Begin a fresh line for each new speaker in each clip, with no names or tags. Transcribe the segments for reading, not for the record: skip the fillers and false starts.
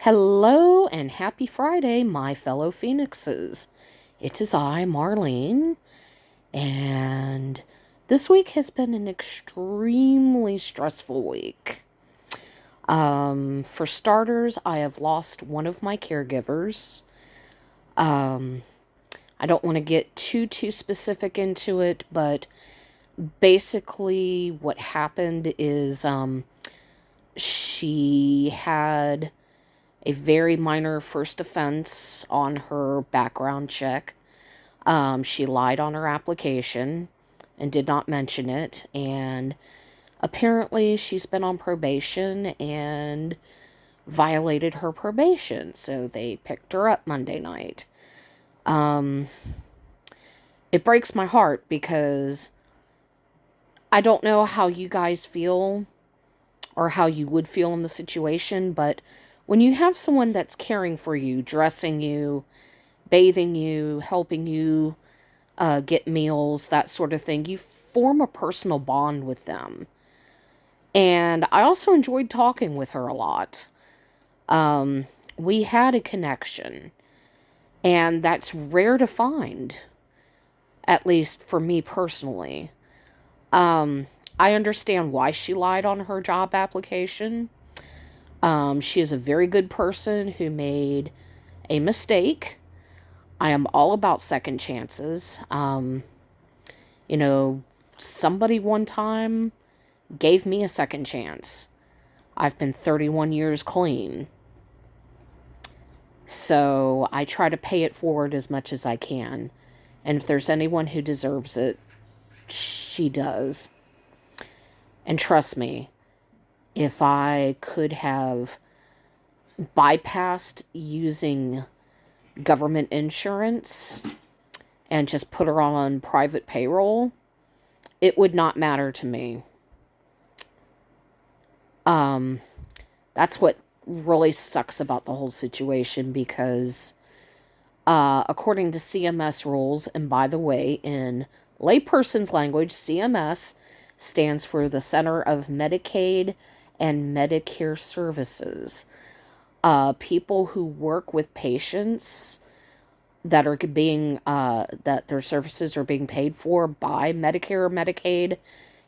Hello and happy Friday, my fellow Phoenixes. It is I, Marlene, and this week has been an extremely stressful week. For starters, I have lost one of my caregivers. I don't want to get too specific into it, but basically what happened is she had a very minor first offense on her background check. She lied on her application and did not mention it, and apparently she's been on probation and violated her probation, so they picked her up Monday night. It breaks my heart because I don't know how you guys feel or how you would feel in the situation, but when you have someone that's caring for you, dressing you, bathing you, helping you get meals, that sort of thing, you form a personal bond with them. And I also enjoyed talking with her a lot. We had a connection, and that's rare to find, at least for me personally. I understand why she lied on her job application. She is a very good person who made a mistake. I am all about second chances. Somebody one time gave me a second chance. I've been 31 years clean. So I try to pay it forward as much as I can. And if there's anyone who deserves it, she does. And trust me, if I could have bypassed using government insurance and just put her on private payroll, it would not matter to me. That's what really sucks about the whole situation because according to CMS rules, and by the way, in layperson's language, CMS stands for the Center of Medicaid and Medicare Services. People who work with patients that are being that their services are being paid for by Medicare or Medicaid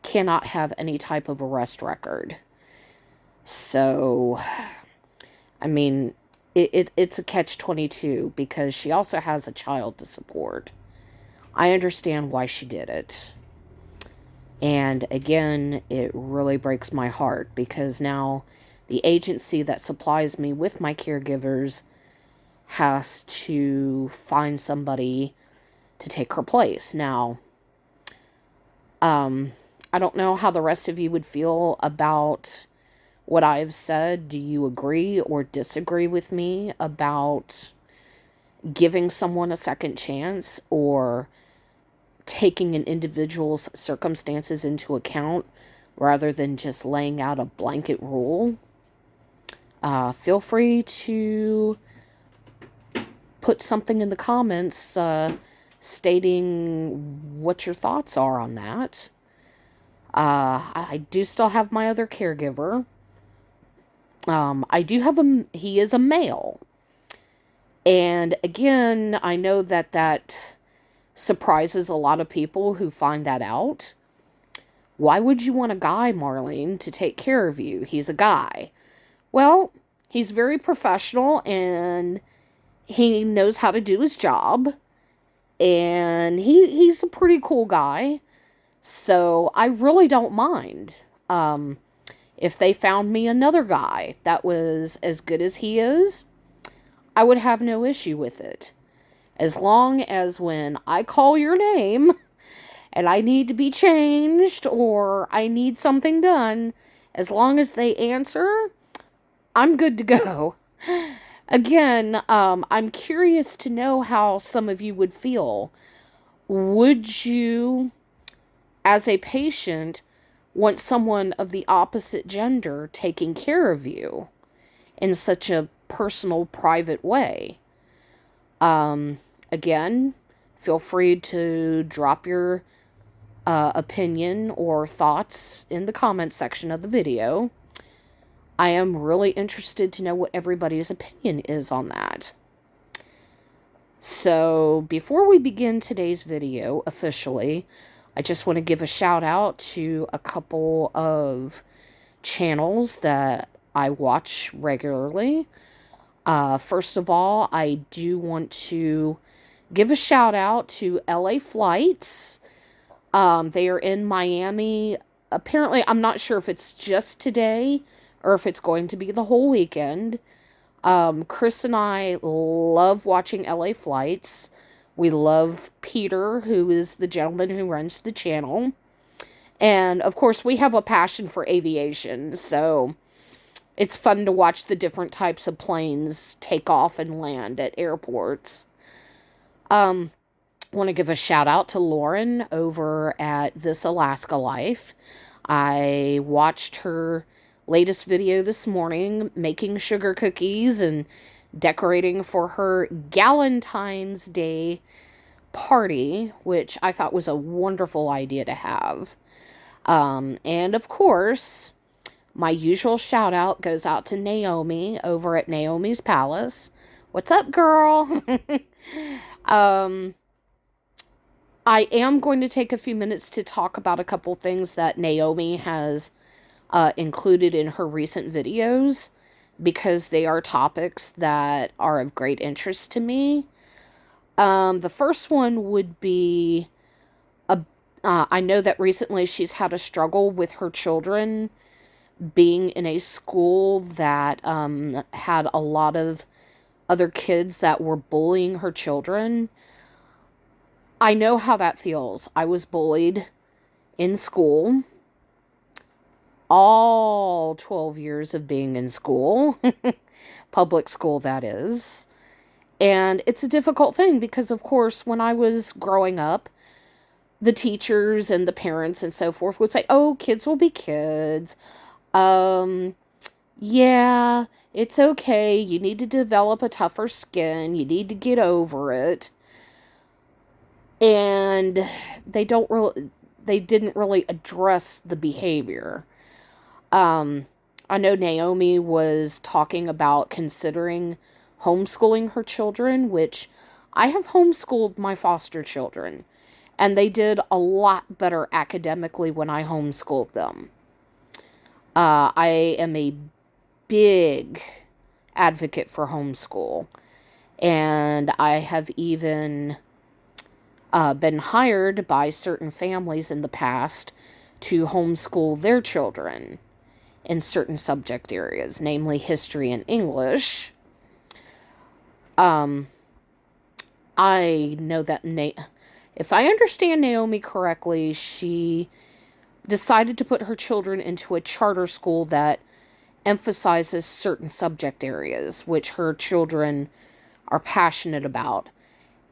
cannot have any type of arrest record. So, I mean, it's a catch-22 because she also has a child to support. I understand why she did it. And again, it really breaks my heart because now the agency that supplies me with my caregivers has to find somebody to take her place. Now, I don't know how the rest of you would feel about what I've said. Do you agree or disagree with me about giving someone a second chance or taking an individual's circumstances into account rather than just laying out a blanket rule? Feel free to put something in the comments stating what your thoughts are on that. I do still have my other caregiver. I do have he is a male. And again, I know that surprises a lot of people who find that out. Why would you want a guy, Marlene, to take care of you? He's a guy. Well, he's very professional and he knows how to do his job. And he's a pretty cool guy. So I really don't mind. If they found me another guy that was as good as he is, I would have no issue with it. As long as when I call your name and I need to be changed or I need something done, as long as they answer, I'm good to go. Again, I'm curious to know how some of you would feel. Would you, as a patient, want someone of the opposite gender taking care of you in such a personal, private way? Again, feel free to drop your opinion or thoughts in the comment section of the video. I am really interested to know what everybody's opinion is on that. So before we begin today's video officially, I just want to give a shout out to a couple of channels that I watch regularly. First of all, I do want to give a shout out to LA Flights. They are in Miami. Apparently, I'm not sure if it's just today or if it's going to be the whole weekend. Chris and I love watching LA Flights. We love Peter, who is the gentleman who runs the channel. And, of course, we have a passion for aviation, so it's fun to watch the different types of planes take off and land at airports. Want to give a shout out to Lauren over at This Alaska Life. I watched her latest video this morning making sugar cookies and decorating for her Galentine's Day party, which I thought was a wonderful idea to have. And of course, my usual shout out goes out to Naomi over at Naomi's Palace. What's up, girl? I am going to take a few minutes to talk about a couple things that Naomi has included in her recent videos, because they are topics that are of great interest to me. The first one would be, I know that recently she's had a struggle with her children being in a school that had a lot of other kids that were bullying her children. I know how that feels. I was bullied in school. All 12 years of being in school. Public school, that is. And it's a difficult thing because, of course, when I was growing up, the teachers and the parents and so forth would say, oh, kids will be kids. Yeah, it's okay. You need to develop a tougher skin. You need to get over it. And they didn't really address the behavior. I know Naomi was talking about considering homeschooling her children, which I have homeschooled my foster children, and they did a lot better academically when I homeschooled them. I am a big advocate for homeschool, and I have even been hired by certain families in the past to homeschool their children in certain subject areas, namely history and English. I know that if I understand Naomi correctly, she decided to put her children into a charter school that emphasizes certain subject areas, which her children are passionate about.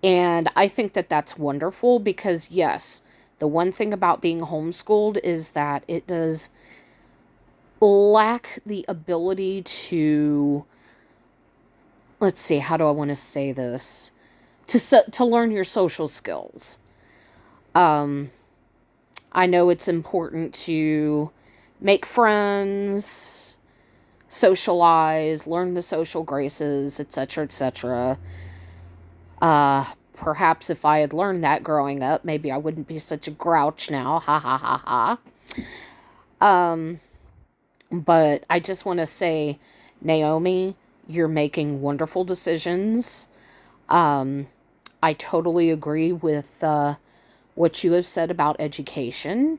And I think that that's wonderful because, yes, the one thing about being homeschooled is that it does lack the ability to, let's see, how do I want to say this? To learn your social skills. I know it's important to make friends, socialize, learn the social graces, etc., etc. Perhaps if I had learned that growing up, maybe I wouldn't be such a grouch now. Ha ha ha ha. But I just want to say, Naomi, you're making wonderful decisions. I totally agree with what you have said about education.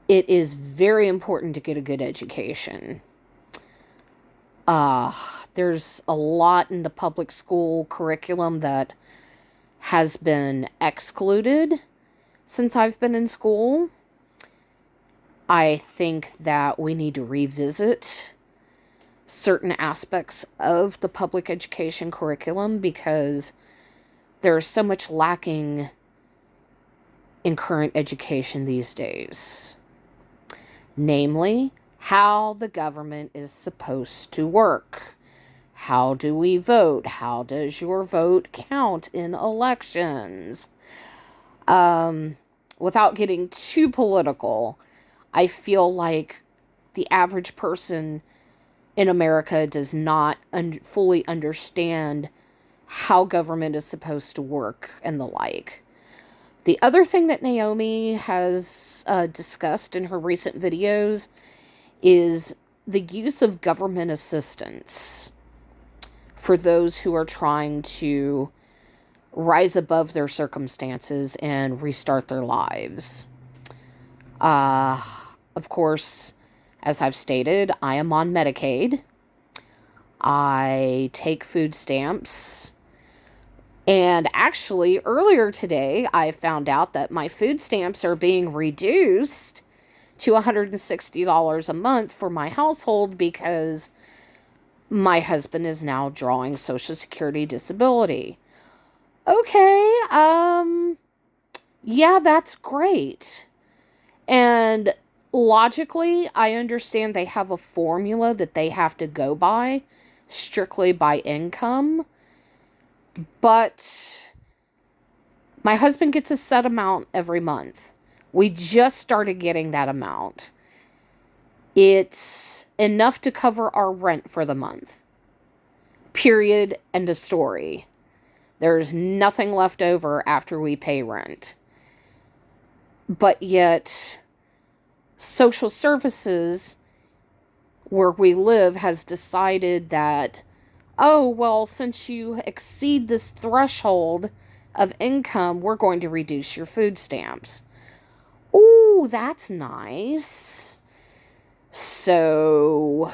It is very important to get a good education. There's a lot in the public school curriculum that has been excluded since I've been in school. I think that we need to revisit certain aspects of the public education curriculum because there's so much lacking in current education these days. Namely, how the government is supposed to work. How do we vote? How does your vote count in elections? Without getting too political, I feel like the average person in America does not fully understand how government is supposed to work and the like. The other thing that Naomi has discussed in her recent videos is the use of government assistance for those who are trying to rise above their circumstances and restart their lives. Of course, as I've stated, I am on Medicaid. I take food stamps. And actually, earlier today, I found out that my food stamps are being reduced to $160 a month for my household because my husband is now drawing Social Security disability. Okay, yeah, that's great. And logically, I understand they have a formula that they have to go by, strictly by income. But my husband gets a set amount every month. We just started getting that amount. It's enough to cover our rent for the month. Period. End of story. There's nothing left over after we pay rent. But yet, social services where we live has decided that, oh, well, since you exceed this threshold of income, we're going to reduce your food stamps. Ooh, that's nice. So,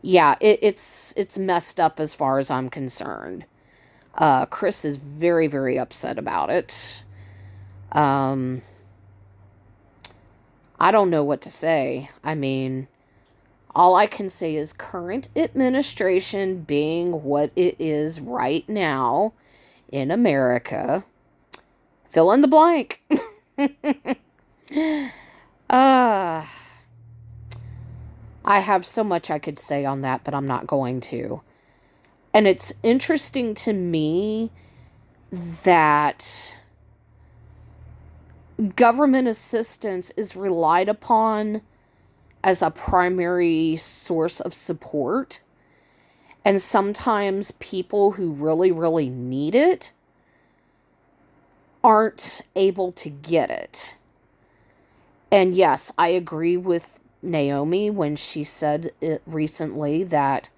yeah, it's messed up as far as I'm concerned. Chris is very, very upset about it. I don't know what to say. I mean, all I can say is current administration being what it is right now in America. Fill in the blank. I have so much I could say on that, but I'm not going to. And it's interesting to me that government assistance is relied upon as a primary source of support. And sometimes people who really, really need it aren't able to get it. And yes, I agree with Naomi when she said it recently that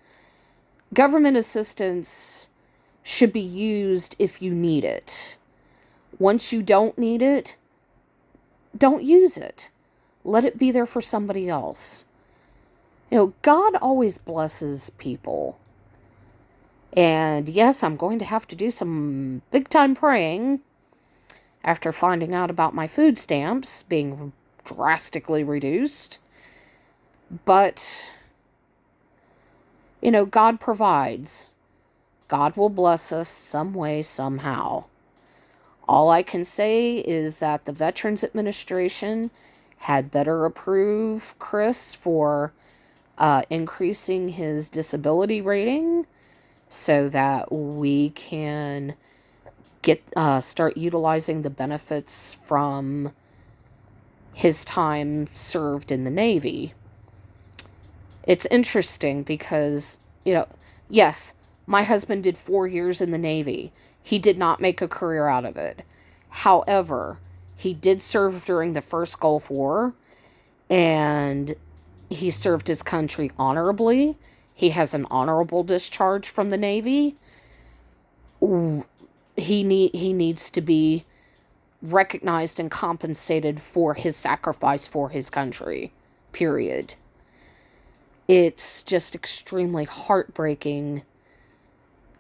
government assistance should be used if you need it. Once you don't need it, don't use it. Let it be there for somebody else. You know, God always blesses people. And yes, I'm going to have to do some big time praying after finding out about my food stamps being drastically reduced. But, you know, God provides. God will bless us some way, somehow. All I can say is that the Veterans Administration had better approve Chris for increasing his disability rating so that we can start utilizing the benefits from his time served in the Navy. It's interesting because, you know, yes, my husband did 4 years in the Navy. He did not make a career out of it. However, he did serve during the first Gulf War, and he served his country honorably. He has an honorable discharge from the Navy. He needs to be recognized and compensated for his sacrifice for his country. Period. It's just extremely heartbreaking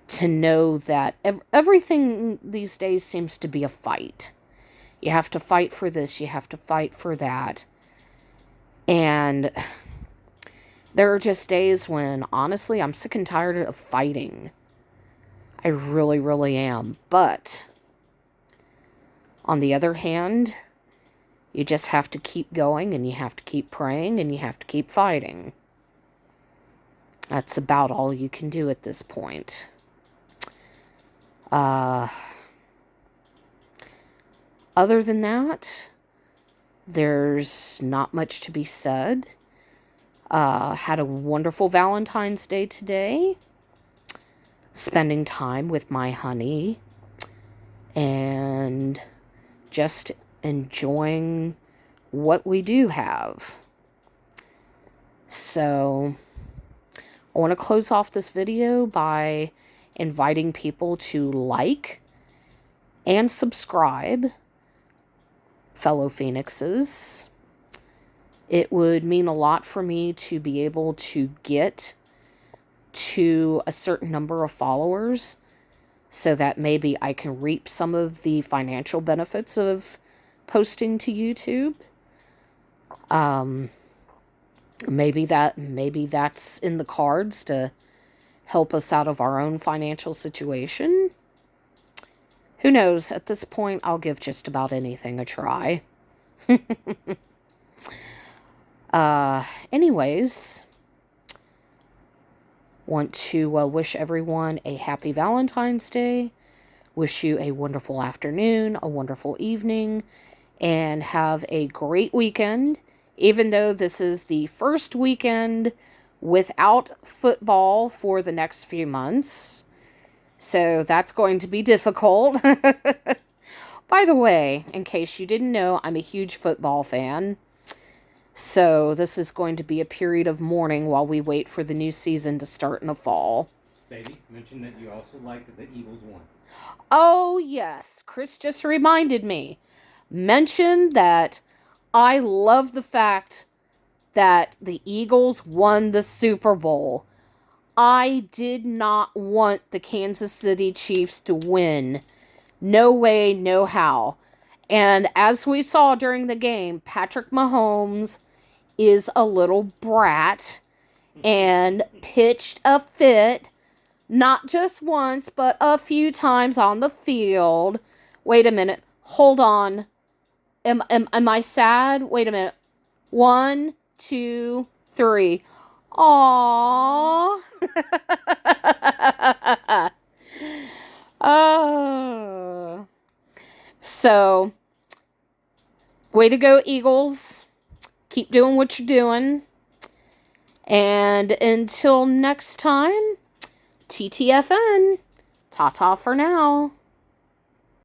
to know that everything these days seems to be a fight. You have to fight for this, you have to fight for that. And there are just days when, honestly, I'm sick and tired of fighting. I really, really am. But, on the other hand, you just have to keep going, and you have to keep praying, and you have to keep fighting. That's about all you can do at this point. Other than that, there's not much to be said. Had a wonderful Valentine's Day today. Spending time with my honey. And just enjoying what we do have. So, I want to close off this video by inviting people to like and subscribe, fellow Phoenixes. It would mean a lot for me to be able to get to a certain number of followers so that maybe I can reap some of the financial benefits of posting to YouTube. Maybe that's in the cards to help us out of our own financial situation. Who knows? At this point, I'll give just about anything a try. Anyways, want to wish everyone a happy Valentine's Day. Wish you a wonderful afternoon, a wonderful evening, and have a great weekend. Even though this is the first weekend without football for the next few months. So that's going to be difficult. By the way, in case you didn't know, I'm a huge football fan. So this is going to be a period of mourning while we wait for the new season to start in the fall.
Baby, mention that you also liked that the Eagles won.
Oh, yes. Chris just reminded me. Mention that I love the fact that the Eagles won the Super Bowl. I did not want the Kansas City Chiefs to win. No way, no how. And as we saw during the game, Patrick Mahomes is a little brat and pitched a fit, not just once, but a few times on the field. Wait a minute. Hold on. Am I sad? Wait a minute. 1, 2, 3. Aww. Oh. So, way to go, Eagles. Keep doing what you're doing. And until next time, TTFN. Ta-ta for now.